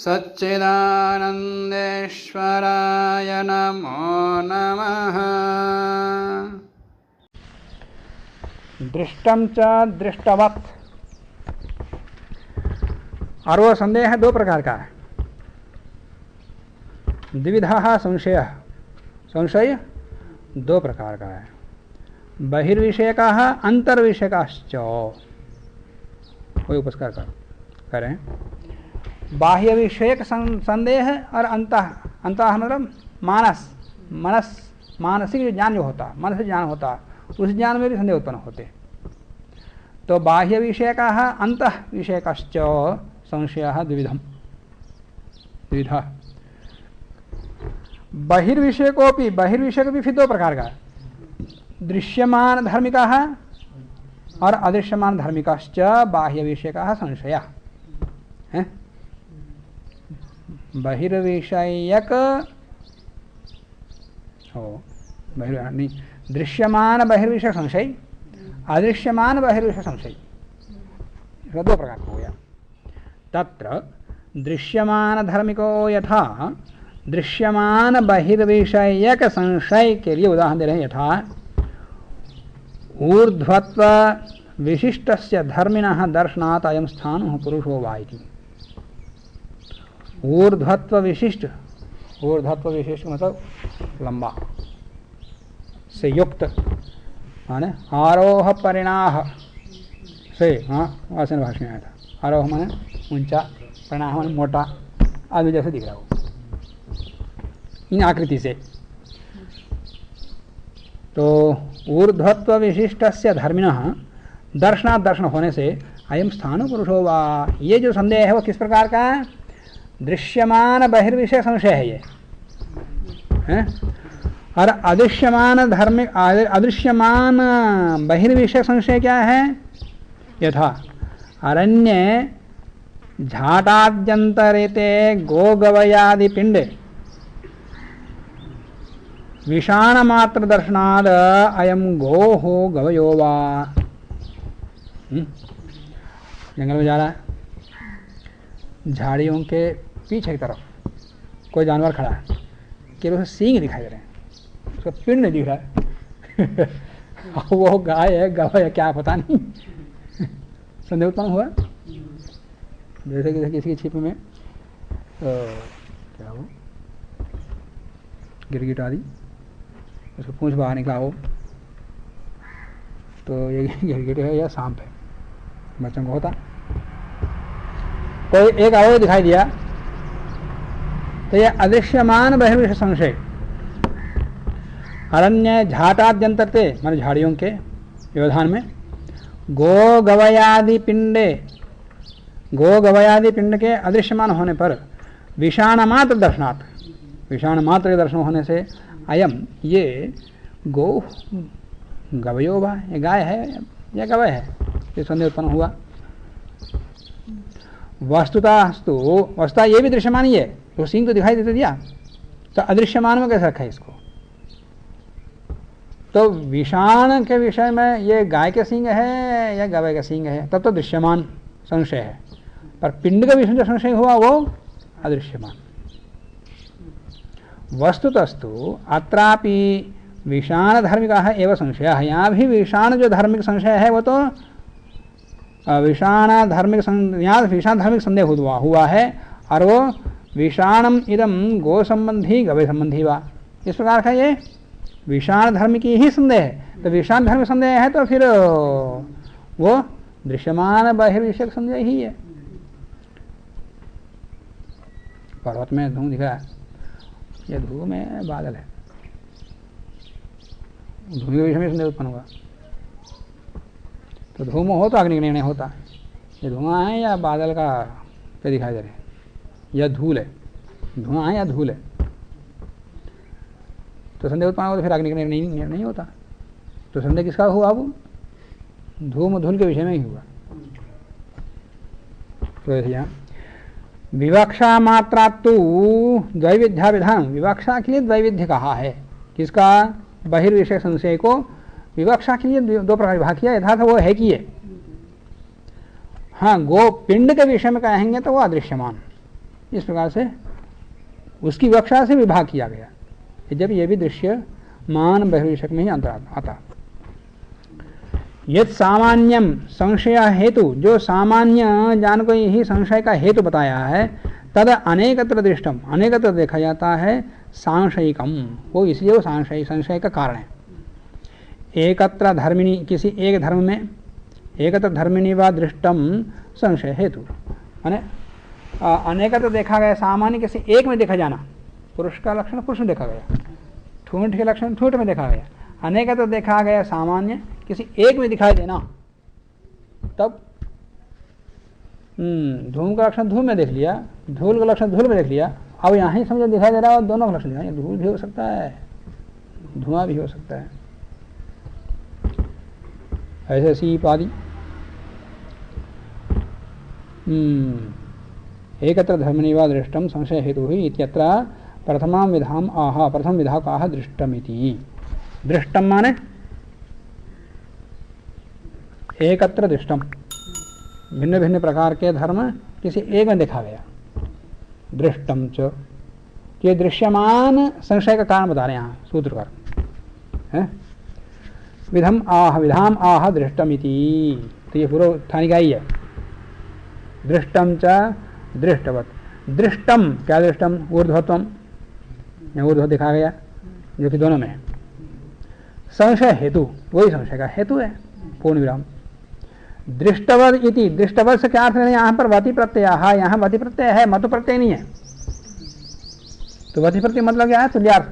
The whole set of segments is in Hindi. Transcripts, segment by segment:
सच्चिदानन्देश्वराय नमो नमः। दृष्टम च दृष्टवत्। और वो संदेह दो प्रकार का है। द्विविधा संशय, संशय दो प्रकार का है। बहिर्विषय का अंतर्विषय का कोई उपस्कार करें। बाह्य विषयक संदेह और अंतः मतलब मानसिक जो ज्ञान जो होता, मन से ज्ञान होता, उस ज्ञान में भी संदेह उत्पन्न होते। तो बाह्य विषय का अंतः विषय का संशय द्विविधा। बहिर्विषय को भी फिर दो प्रकार का, दृश्यमान धर्मिका और अदृश्यमान धर्मिकाश्च बाह्य विषय का संशय है। बहिर्विषयक दृश्यमान बहिर्विषय संशय, अदृश्यमान बहिर्विषय संशय, दो प्रकार का हो गया। तत्र दृश्यमान धर्मिको यथा दृश्यमान बहिर्विषयक संशय के लिए उदाहरण दे रहे हैं। यथा ऊर्ध्वत्व विशिष्टस्य धर्मिणः दर्शनात् अयं स्थाणुः पुरुषो वा इति। ऊर्ध्वत्व विशिष्ट मतलब लंबा से युक्त, माने आरोह परिणाह से, आसन भाषा में आया था। आरोह माने ऊंचा, परिणाह माने मोटा, आदमी जैसे दिख रहा हो इन आकृति से। तो ऊर्ध्वत्व विशिष्टस्य धर्मिणः दर्शनात्, दर्शन होने से अयं स्थाणु पुरुषो वा, ये जो संदेह है वो किस प्रकार का है? दृश्यमान बहिर्विषय संशय है ये है? और अदृश्यमान बहिर्विषय संशय क्या है? यथा अरण्ये झाटाद्यंतरेते गोगवयादि पिंडे विषाण मात्र दर्शनाद अयम गो हो गवयो वा। जंगल में जा रहा है, झाड़ियों के पीछे की तरफ कोई जानवर खड़ा है, केवल उसे सींग दिखाई दे रहे हैं, उसका पिंड नहीं दिख रहा है। वो गाय है, गवा है, क्या पता नहीं। संदेह उत्पन्न हुआ जैसे कि किसी की छिप में क्या हो गिरगिट आदि, उसको पूंछ बाहर निकला हो तो ये गिरगिट है या सांप है, बच्चों को होता। कोई एक अवयव दिखाई दिया तो यह अदृश्यमान बहिर्विषय संशय। अरण्य झाटाद्यंतरते माने झाड़ियों के व्यवधान में गो गवयादि पिंड के अदृश्यमान होने पर विषाण मात्र दर्शनात्, विषाण मात्र के दर्शन होने से अयम ये गो गवयो वा, ये गाय है या गवय है, ये संदेह उत्पन्न हुआ। वस्तुता ये भी दृश्यमान ही है, तो सिंह तो दिखाई देते दिया, तो अदृश्यमान में कैसे रखा है इसको? तो विषाण के विषय में ये गाय के सिंह है या गवय का सिंह है, तब तो दृश्यमान संशय है। पर पिंड का विषय जो संशय हुआ वो अदृश्यमान। वस्तुतस्तु अत्रापि विषाण धर्मिका है एवं संशय है। यहाँ भी विषाण जो धार्मिक संशय है वो तो विषाण धार्मिक संदेह हुआ है, और वो विषाणम इदम गो संबंधी गवय संबंधी वा, इस प्रकार का ये विषाण धर्म की ही संदेह है। तो विषाण धर्म संदेह है तो फिर वो दृश्यमान बहिर्विषय संदेह ही है। पर्वत में धूम दिख रहा है, ये धूम में बादल है, धूम के विषय में संदेह उत्पन्न होगा। तो धूम हो तो अग्नि का निर्णय होता, ये धुआं है या बादल का क्या दिखाई दे रहे हैं, या धूल है, धुआं है या धूल है, तो संदेह उत्पन्न हो तो फिर अग्नि का निर्णय नहीं होता। तो संदेह किसका हुआ? वो धूम धूल के विषय में ही हुआ। तो यहाँ विवक्षा मात्रा तो द्वैविध्या विधान, विवक्षा के लिए द्वैविध्य कहा है। किसका? बहिर्विषय संशय को विवक्षा के लिए दो प्रकार विभाग किया। यथार्थ वो है कि ये हाँ गो पिंड के विषय में कहेंगे तो वो अदृश्यमान, इस प्रकार से उसकी विवक्षा से विभाग किया गया, जब ये भी दृश्य मान बहिर्विषयक में ही अंतर आता। यद सामान्यम संशय हेतु, जो सामान्य जान को यही संशय का हेतु बताया है, तद अनेकत्र दृष्टम, अनेकत्र देखा जाता है, सांशयिकम, वो इसलिए वो संशय का कारण है। एकत्र धर्मिणी, किसी एक धर्म में, एकत्र धर्मिणी व दृष्टम संशय हेतु, माने अनेकत्र देखा गया, सामान्य किसी एक में देखा जाना, पुरुष का लक्षण पुरुष में देखा गया, ठूंठ के लक्षण ठूंठ में देखा गया, अनेकत्र देखा गया सामान्य किसी एक में दिखाई देना, तब धूम का लक्षण धूम में देख लिया, धूल का लक्षण धूल में देख लिया, अब यहाँ ही समझो दिखाई दे रहा है, दोनों का लक्षण दिखाई, धूल भी हो सकता है, धुआं भी हो सकता है, ऐसे सीप आदि। एकत्र धर्मनि वा दृष्टम संशय हेतु ही इत्यत्र प्रथमा विधाम आह, प्रथम विधा का आह दृष्टमिति। दृष्टम माने एकत्र दृष्टम, भिन्न भिन्न प्रकार के धर्म किसी एक में देखा गया। दृष्टम च, ये दृश्यमान संशय का कारण बता रहे हैं यहाँ सूत्रकार है। विधम आह, विधाम आह दृष्टमिति, तो ये पूर्व स्थानिका ही है। दृष्टम च दृष्टवत, दृष्टम क्या दृष्टम, ऊर्ध्वत्वम, ऊर्ध्व दिखा गया जो कि दोनों में है। संशय हेतु, वही संशय का हेतु है, पूर्ण विराम। दृष्टवत इति, दृष्टवत से क्या अर्थ है, यहाँ पर वति प्रत्यय, हाँ यहाँ वति प्रत्यय है, मतु प्रत्यय नहीं है। तो वति प्रत्यय मतलब क्या है, तुल्यार्थ,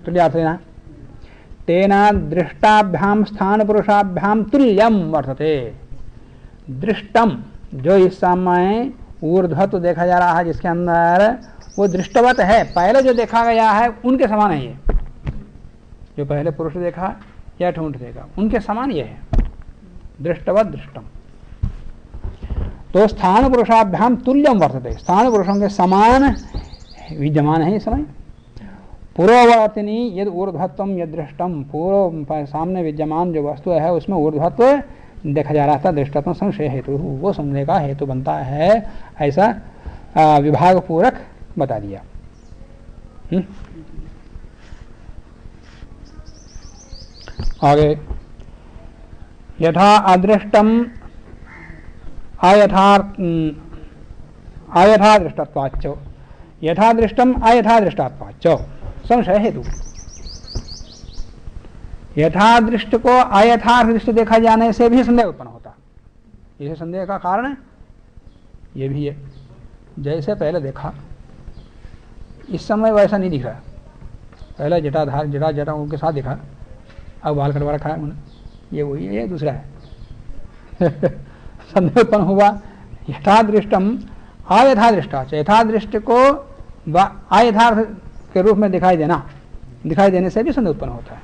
तुल्यार्थ लेना। तेना दृष्टाभ्याम स्थान पुरुषाभ्याम तुल्यम वर्तते। दृष्टम, जो इस समय ऊर्ध्वत्व देखा जा रहा है जिसके अंदर, वो दृष्टवत है, पहले जो देखा गया है उनके समान है ये, जो पहले पुरुष देखा या ठूंठ देखा उनके समान ये है, दृष्टवत दृष्टम। तो स्थान पुरुषाभ्याम तुल्यम वर्तते, स्थान पुरुषों के समान विद्यमान है इस समय। पूर्ववर्तिनी यद ऊर्ध्वत्वम यद दृष्टम, पूर्व सामने विद्यमान जो वस्तु है उसमें ऊर्ध्वत्व देखा जा रहा था, दृष्टत्व संशय हेतु, वो समझने का हेतु बनता है, ऐसा विभाग पूरक बता दिया। आगे यथा अदृष्टम अयथा दृष्टत्वाच्च, यथा दृष्टम अयथा दृष्टात्वाच्च संशय हेतु। यथादृष्ट को अयथार्थ दृष्टि देखा जाने से भी संदेह उत्पन्न होता, यह संदेह का कारण ये भी है। जैसे पहले देखा, इस समय वैसा नहीं दिख रहा, पहले जटाधार जटा के साथ देखा, अब बाल कटवा रखा है उन्होंने, ये वही है, ये दूसरा है। संदेह उत्पन्न हुआ। यथादृष्टम अयथादृष्टा, यथादृष्ट को अयथार्थ के रूप में दिखाई देने से भी संदेह उत्पन्न होता है।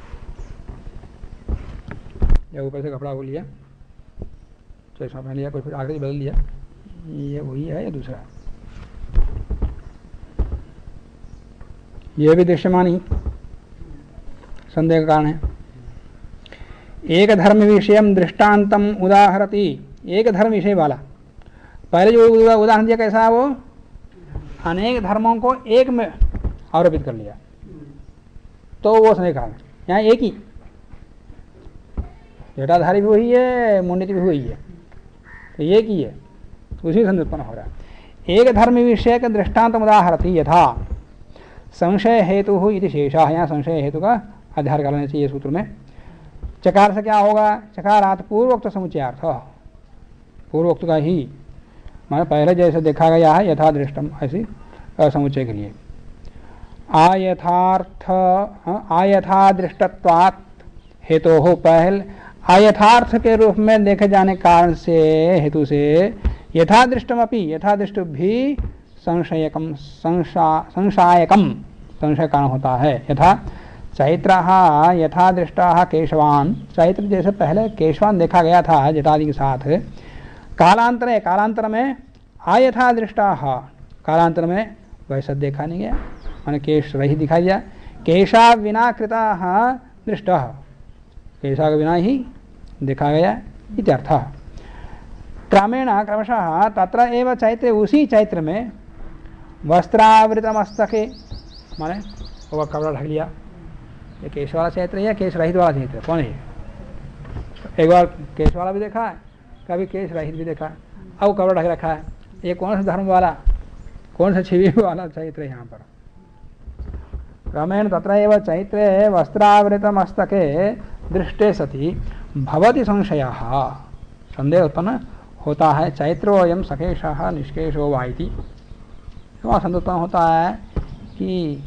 या ऊपर से कपड़ा वो लिया, चश्मा पहन लिया, कोई फिर आकृति बदल लिया, ये वही है या दूसरा है, यह भी दृश्यमान ही संदेह का कारण है। एक धर्म विषय दृष्टांतम उदाहरति, एक धर्म विषय वाला, पहले जो उदाहरण दिया कैसा है, वो अनेक धर्मों को एक में आरोपित कर लिया, तो वो संदेह कारण। यहाँ एक ही जटाधारी भी वही है, मुंडित भी वही है, तो एक ही है, उसी संदेह उत्पन्न हो रहा है। एक धर्म विषय का दृष्टांत उदाहरति यथा संशय हेतु इति शेषः, यहाँ संशय हेतु का अध्यार कर लेना चाहिए सूत्र में। चकार से क्या होगा, चकारात पूर्वोक्त समुचयार्थ, पूर्वोक्त का ही माने पहले जैसे देखा गया है यथा दृष्टम, ऐसी समुच्चय के लिए। आयथा दृष्टत्वात् हेतु हो, पहल अयथार्थ के रूप में देखे जाने कारण से हेतु से यथादृष्टमपि, यथादृष्ट भी संशयकम संशयकम संशय कारण होता है। यथा चैत्रः यथादृष्टः केशवान, चैत्र जैसे पहले केशवान देखा गया था जटादि के साथ, कालांतर में अयथादृष्टः, कालांतर में वैसा देखा नहीं गया, माने केश रही दिखाई दिया। केशा विना कृतः दृष्टः, केशा के बिना ही देखा गया इत्यर्थः। क्रमेण क्रमशः तत्र एव चैत्रे, उसी चैत्र में वस्त्रावृत मस्तके, माने वो कपड़ा ढक लिया। ये केश वाला चैत्र है या केश रहित वाला चैत्र, कौन है? एक बार केश वाला भी देखा है, कभी केश रहित भी देखा है, अब कपड़ा ढक रखा है। ये कौन सा धर्म वाला, कौन सा छिवी वाला चैत्र है यहाँ पर? क्रमेण तत्र एव चैत्रे वस्त्रावृत मस्तके दृष्टे सति भवति संशयः, संदेह उत्पन्न होता है। चैत्रोऽयं सकेशः निष्केशो वा इति, वहाँ संदेह उत्पन्न होता है कि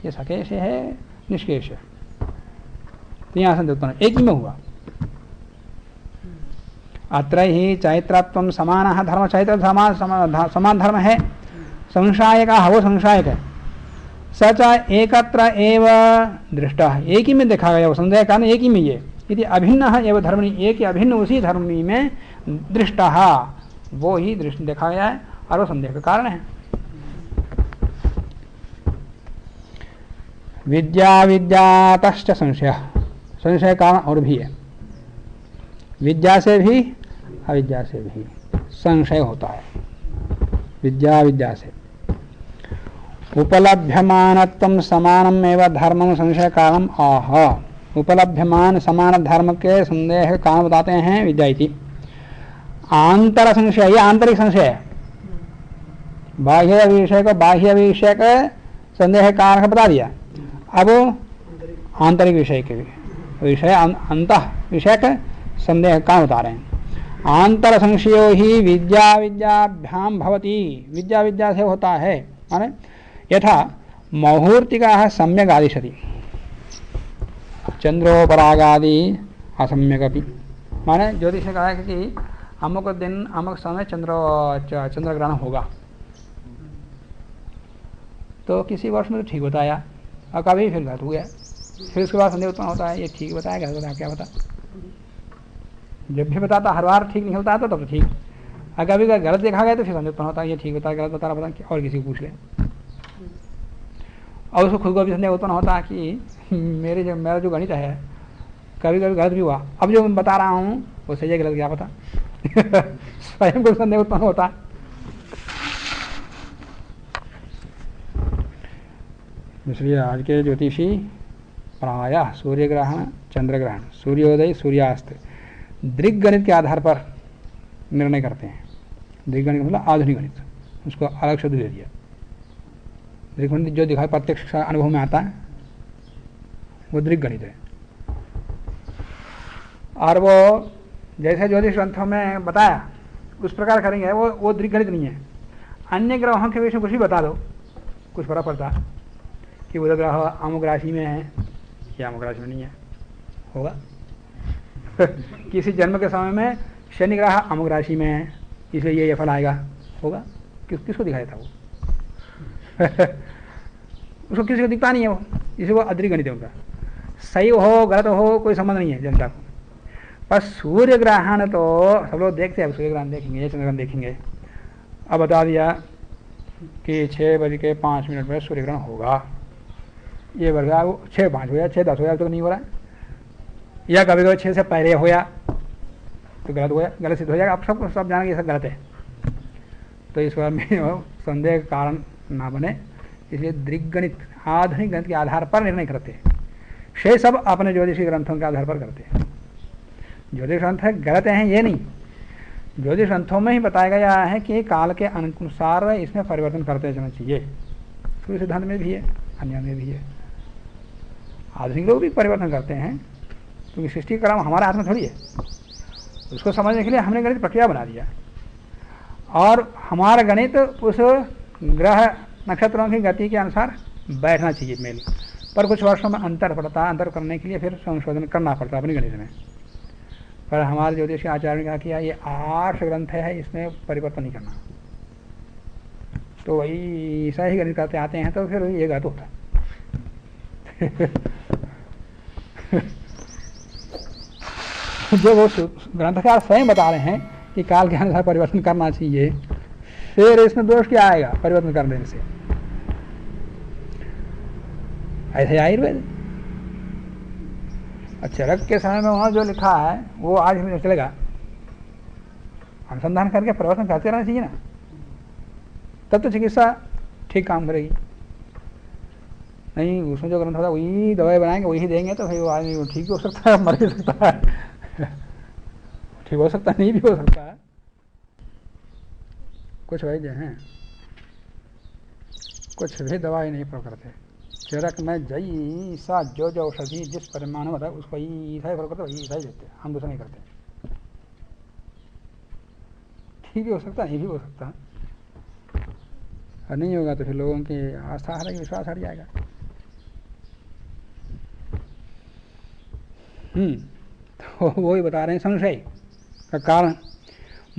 ये सकेश है निष्केश है। तो यहाँ संदेह उत्पन्न एक ही में हुआ। अत्र ही चैत्रत्वं समानः धर्म, चैत्र समान धर्म है। संशायकः, वो संशायक है। सच एकत्र एव दृष्टः, एक ही में देखा गया, वो संदेह कारण एक ही में ये। यदि अभिन्न एवं धर्मणि, एक ही अभिन्न उसी धर्मी में दृष्टः, वो ही दृष्टि देखा गया है और वो संदेह का कारण है। विद्या विद्यातश्च संशय, संशय कारण और भी है। विद्या से भी अविद्या से भी संशय होता है। विद्या विद्या से उपलभ्यमानत्वं समानम एवं धर्मम संशय कारणम आह। उपलभ्यमान समान धर्म के संदेह कारण बताते हैं विद्या इति। आंतर संशय, ये आंतरिक संशय है। बाह्य विषय को बाह्य विषय का संदेह कारण बता दिया, अब आंतरिक विषय के विषय अंतः विषय का संदेह कारण बता रहे हैं। आंतर संशयो ही विद्या विद्याभ्याम भवति, विद्या विद्या से होता है। माने यथा मुहूर्तिकाः सम्यक् आदिशति, चंद्रोपरागादि असम्यकपि। माने ज्योतिष ने कहा है कि अमुक दिन अमुक समय चंद्र ग्रहण होगा, तो किसी वर्ष में तो ठीक बताया और कभी फिर गलत हो गया, फिर उसके बाद संदेह उत्पन्न होता है ये ठीक बताया गलत बताया, क्या बता। जब भी बताता हर बार ठीक नहीं होता तो तब तो ठीक, अगर कभी गलत देखा गया तो फिर संदेह उत्पन्न होता है ये ठीक बताया गलत बता रहा, पता और किसी को पूछ ले। और उसको खुद को भी संदेह उत्पन्न होता है कि मेरा जो गणित है कभी कभी गलत भी हुआ, अब जो मैं बता रहा हूँ वो सही है गलत क्या पता। स्वयं को संदेह उत्पन्न होता है। इसलिए आज के ज्योतिषी प्रायः सूर्य ग्रहण, चंद्र ग्रहण, सूर्योदय, सूर्यास्त दृग्गणित के आधार पर निर्णय करते हैं। दृग्गणित मतलब आधुनिक गणित, उसको अलग शब्द दे दिया। दृग्गणित जो दिखाई प्रत्यक्ष अनुभव में आता है वो दृग्गणित है। और वो जैसे ज्योतिष ग्रंथों में बताया उस प्रकार करेंगे, वो दृग्गणित नहीं है। अन्य ग्रहों के विषय में कुछ भी बता दो, कुछ फर्क पड़ता कि बुध ग्रह अमुक राशि में है या अमुक राशि में नहीं है, होगा। किसी जन्म के समय में शनि ग्रह अमुक राशि में है इसलिए ये फल आएगा, होगा। किसको दिखाया था वो? उसको किसी को दिखता नहीं है वो, इसे वो अदृगणित है। उनका सही हो गलत हो कोई संबंध नहीं है जनता को। पर सूर्य ग्रहण तो सब लोग देखते हैं, सूर्य ग्रहण देखेंगे, चंद्र ग्रहण देखेंगे। अब बता दिया कि 6:05 पर सूर्य ग्रहण होगा, ये बढ़ गया, वो 6:05 हो गया, 6:10 हो गया, तो नहीं हो रहा है। या कभी कभी 6 से पहले होया तो गलत हो गया, गलत सिद्ध हो जाएगा। आप सब जानेंगे ये सब गलत है। तो इस बार में संदेह के कारण ना बने, इसलिए दृग्गणित आधुनिक गणित के आधार पर निर्णय करते हैं। शेष सब अपने ज्योतिषी ग्रंथों के आधार पर करते हैं। ज्योतिष ग्रंथ गलत हैं ये नहीं, ज्योतिष ग्रंथों में ही बताया गया है कि काल के अनुसार इसमें परिवर्तन करते चलना चाहिए। सूर्य सिद्धांत में भी है, अन्य में भी है। आधुनिक लोग भी परिवर्तन करते हैं, क्योंकि सृष्टि का क्रम हमारे हाथ में थोड़ी है। उसको समझने के लिए हमने गणित प्रक्रिया बना दिया, और हमारा गणित उस ग्रह नक्षत्रों की गति के अनुसार बैठना चाहिए मेल। पर कुछ वर्षों में अंतर पड़ता है, अंतर करने के लिए फिर संशोधन करना पड़ता है अपने गणित में। पर हमारे ज्योतिष आचार्य ने कहा कि ये 8 ग्रंथ है, इसमें परिवर्तन नहीं करना। तो वही ऐसा ही गणित करते आते हैं, तो फिर ये गलत होता है। जो वो ग्रंथकार स्वयं बता रहे हैं कि काल के अनुसार परिवर्तन करना चाहिए, फिर इसमें दोष क्या आएगा परिवर्तन कर देने से? ऐसे आयुर्वेद चरक के समय में वहाँ जो लिखा है वो आज हमें चलेगा। अनुसंधान करके परिवर्तन करते रहना चाहिए ना, तब तो चिकित्सा ठीक काम करेगी। नहीं, उसमें जो ग्रंथ होता है वही दवाई बनाएंगे, वही देंगे, तो भाई वो आदमी ठीक भी हो सकता है, मर भी सकता है, ठीक हो सकता है, नहीं भी हो सकता है। कुछ वैद्य हैं कुछ भी दवाई नहीं प्रयोग करते, चरक में जैसा जो जो औषधि जिस परिमाण में होता है उसको ऐसा ही प्रयोग करते, वही ऐसा ही देते, हम दूसरा नहीं करते। ठीक भी हो सकता है, नहीं भी हो सकता है, और नहीं होगा तो फिर लोगों की आस्था हटेगी, विश्वास हट जाएगा। तो वही बता रहे हैं संशय का कारण।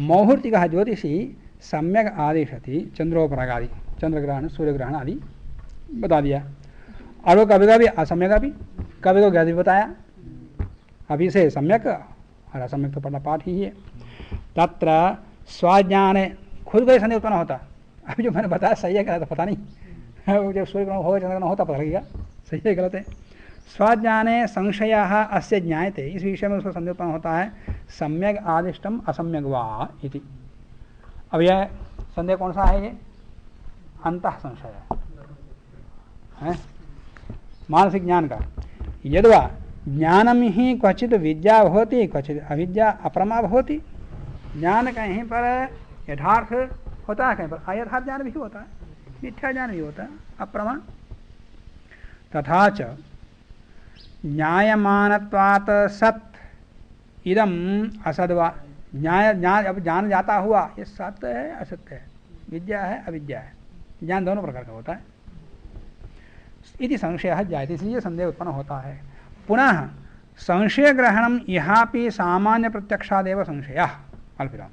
मौहूर्ति का ज्योतिषी सम्यक आदिशति चंद्रोपरागादि, चंद्र ग्रहण सूर्य ग्रहण आदि बता दिया। और वो कभी कभी असम्यक भी, कभी को भी बताया। अभी से सम्यक और असम्यक तो पढ़ना पाठ ही है। तत्र स्वाज्ञान, खुद को ही संदेह उत्पन्न होता। अभी जो मैंने बताया सही है गलत पता नहीं, जब सूर्य ग्रहण होगा चंद्र ग्रहण होता पता लगेगा सही है गलत है। स्वाज्ञाने संशय अस्य ज्ञायते, इस विषय में उसको संदेह उत्पन्न होता है। सम्यक आदिष्टम असम्यक वा इति। अब यह संदेह कौन सा है? ये अंतः संशय है, मानसिक ज्ञान का। यद्वा ज्ञानम ही क्वचित विद्या होती, क्वचित अविद्या अप्रमा होती। ज्ञान कहीं पर यथार्थ होता है, कहीं पर अयथार्थ ज्ञान भी होता है, मिथ्या ज्ञान भी होता है, अप्रमा। तथा च न्यायमानत्वात् सत् इदम असद्वा, न्याय ज्ञान अब जान जाता हुआ ये सत्य है असत्य है, विद्या है अविद्या है, ज्ञान दोनों प्रकार का होता है। इति संशय जायते, इसलिए संदेह उत्पन्न होता है। पुनः संशय ग्रहणम यहापि सामान्य प्रत्यक्षादेव संशय अल्पविराम।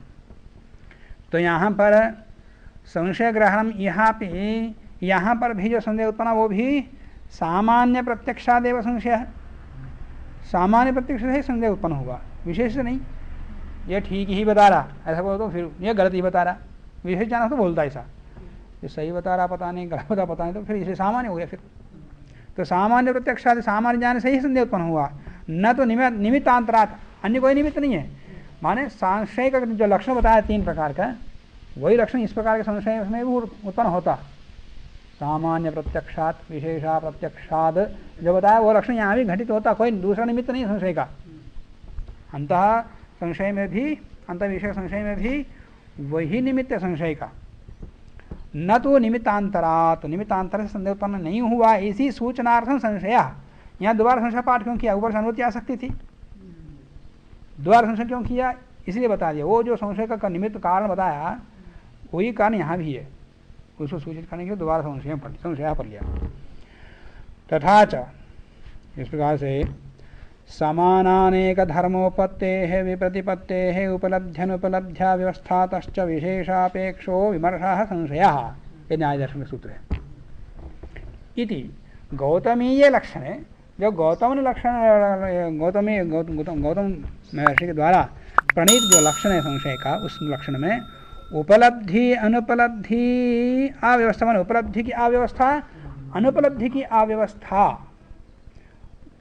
तो यहाँ पर संशय ग्रहणम यहाँ पर भी जो संदेह उत्पन्न वो भी सामान्य प्रत्यक्षादेव संशय है। सामान्य प्रत्यक्ष से संदेह उत्पन्न होगा, विशेष से नहीं। ये ठीक ही बता रहा ऐसा बोलो तो फिर ये गलत ही बता रहा, विशेष जाना तो बोलता ऐसा, ये सही बता रहा पता नहीं, गलत बता पता नहीं, तो फिर इसे सामान्य हो गया। फिर तो सामान्य प्रत्यक्षादि सामान्य ज्ञान से ही संदेह उत्पन्न हुआ, न तो निमित्तांतरात, अन्य कोई निमित्त नहीं है। माने संशय का जो लक्षण बताया 3 प्रकार का, वही लक्षण इस प्रकार के संशय में भी उत्पन्न होता। सामान्य प्रत्यक्षात विशेषा प्रत्यक्षाद जो बताया वो लक्षण यहाँ भी घटित होता, कोई दूसरा निमित्त नहीं संशय का। अंतः संशय में भी, अंत विषय संशय में भी वही निमित्त संशय का, न तो निमित्तांतरात, निमित्तांतर से संदेह उत्पन्न नहीं हुआ। इसी सूचनार्थम संशय, यहाँ दोबारा संशय पाठ क्यों किया? ऊपर से अनुमति आ सकती थी, दोबारा संशय क्यों किया? इसलिए बता दिया। वो जो संशय का निमित्त कारण बताया वही कारण यहाँ भी है, उसको सूचित करने के लिए दोबारा संशय पर लिया। तथा च, इस प्रकार से समानानेक धर्मोपत्तेः विप्रतिपत्तेः उपलब्ध्यनुपलब्ध्या व्यवस्थातश्च विशेषापेक्षो विमर्शः संशयः, ये न्याय दर्शन का सूत्र है। इति गौतमीय लक्षण है, जो गौतम लक्षण गौतम महर्षि के द्वारा प्रणीत जो लक्षण है संशय का, उस लक्षण में उपलब्धि अनुपलब्धि अव्यवस्था, मान उपलब्धि की अव्यवस्था अनुपलब्धि की अव्यवस्था,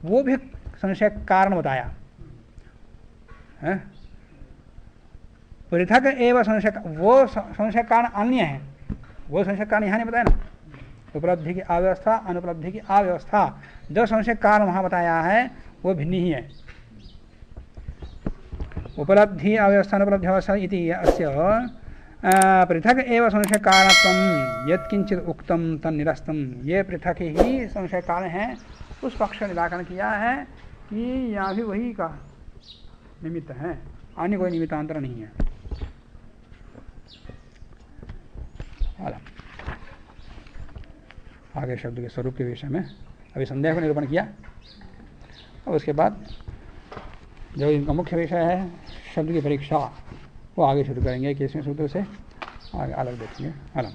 वो भी संशय कारण बताया है। पृथक एवं संशय, वो संशय कारण अन्य है, वो संशय कारण यहाँ नहीं बताया ना। उपलब्धि की अव्यवस्था अनुपलब्धि की अव्यवस्था, जो संशय कारण वहाँ बताया है वो भिन्न ही है। उपलब्धि अव्यवस्था अनुपलब्धि अवस्था इति अस्य पृथक एवं संशय कारणत्वं यत्किंचित उक्तम तन्निरस्तम, ये पृथक ही संशय कारण है, उस पक्ष का निराकरण किया है कि यहाँ भी वही का निमित्त है, अन्य कोई निमित्तांतर नहीं है। आगे शब्द के स्वरूप के विषय में अभी संदेह को निरूपण किया, और उसके बाद जो इनका मुख्य विषय है शब्द की परीक्षा, वो आगे शुरू करेंगे 21वें सूत्र से, आगे अलग देखेंगे। अलग